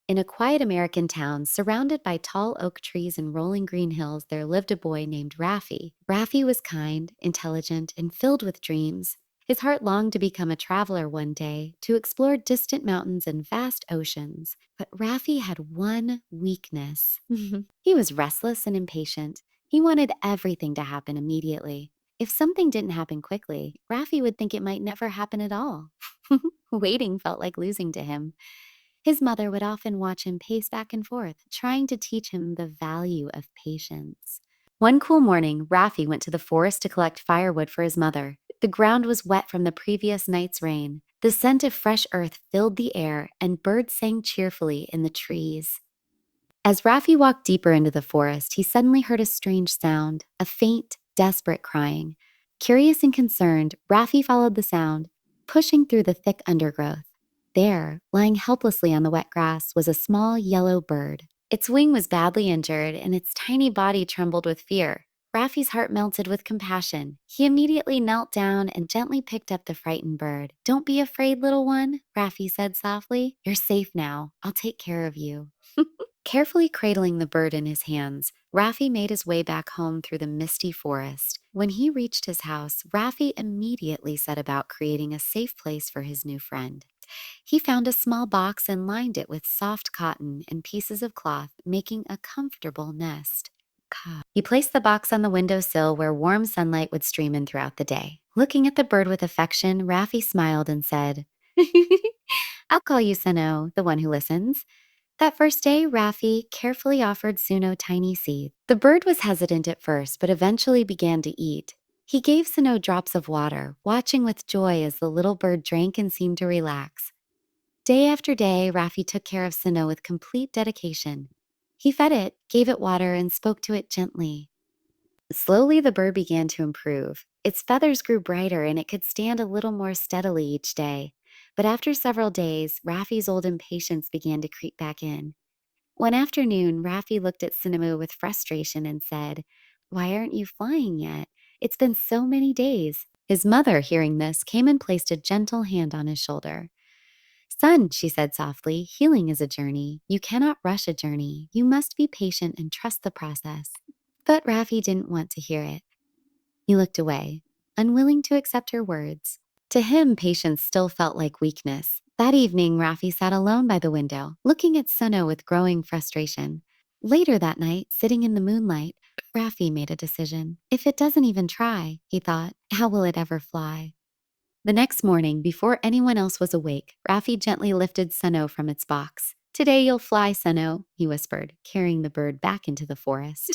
In a quiet American town surrounded by tall oak trees and rolling green hills, there lived a boy named Raffi. Raffi was kind, intelligent, and filled with dreams. His heart longed to become a traveler one day, to explore distant mountains and vast oceans. But Raffi had one weakness. He was restless and impatient. He wanted everything to happen immediately. If something didn't happen quickly, Raffi would think it might never happen at all. Waiting felt like losing to him. His mother would often watch him pace back and forth, trying to teach him the value of patience. One cool morning, Raffi went to the forest to collect firewood for his mother. The ground was wet from the previous night's rain. The scent of fresh earth filled the air, and birds sang cheerfully in the trees. As Raffi walked deeper into the forest, he suddenly heard a strange sound, a faint, desperate crying. Curious and concerned, Raffi followed the sound, pushing through the thick undergrowth. There, lying helplessly on the wet grass, was a small yellow bird. Its wing was badly injured, and its tiny body trembled with fear. Raffi's heart melted with compassion. He immediately knelt down and gently picked up the frightened bird. "Don't be afraid, little one," Raffi said softly. "You're safe now. I'll take care of you." Carefully cradling the bird in his hands, Raffi made his way back home through the misty forest. When he reached his house, Raffi immediately set about creating a safe place for his new friend. He found a small box and lined it with soft cotton and pieces of cloth, making a comfortable nest. He placed the box on the windowsill where warm sunlight would stream in throughout the day. Looking at the bird with affection, Raffi smiled and said, "I'll call you Sano, the one who listens." That first day, Raffi carefully offered Suno tiny seeds. The bird was hesitant at first, but eventually began to eat. He gave Sano drops of water, watching with joy as the little bird drank and seemed to relax. Day after day, Raffi took care of Sano with complete dedication. He fed it, gave it water, and spoke to it gently. Slowly, the bird began to improve. Its feathers grew brighter and it could stand a little more steadily each day. But after several days, Raffi's old impatience began to creep back in. One afternoon, Raffi looked at Cinnamon with frustration and said, "Why aren't you flying yet? It's been so many days." His mother, hearing this, came and placed a gentle hand on his shoulder. "Son," she said softly, "healing is a journey. You cannot rush a journey. You must be patient and trust the process." But Raffi didn't want to hear it. He looked away, unwilling to accept her words. To him, patience still felt like weakness. That evening, Raffi sat alone by the window, looking at Suno with growing frustration. Later that night, sitting in the moonlight, Raffi made a decision. If it doesn't even try, he thought, how will it ever fly? The next morning, before anyone else was awake, Raffi gently lifted Suno from its box. "Today you'll fly, Suno," he whispered, carrying the bird back into the forest.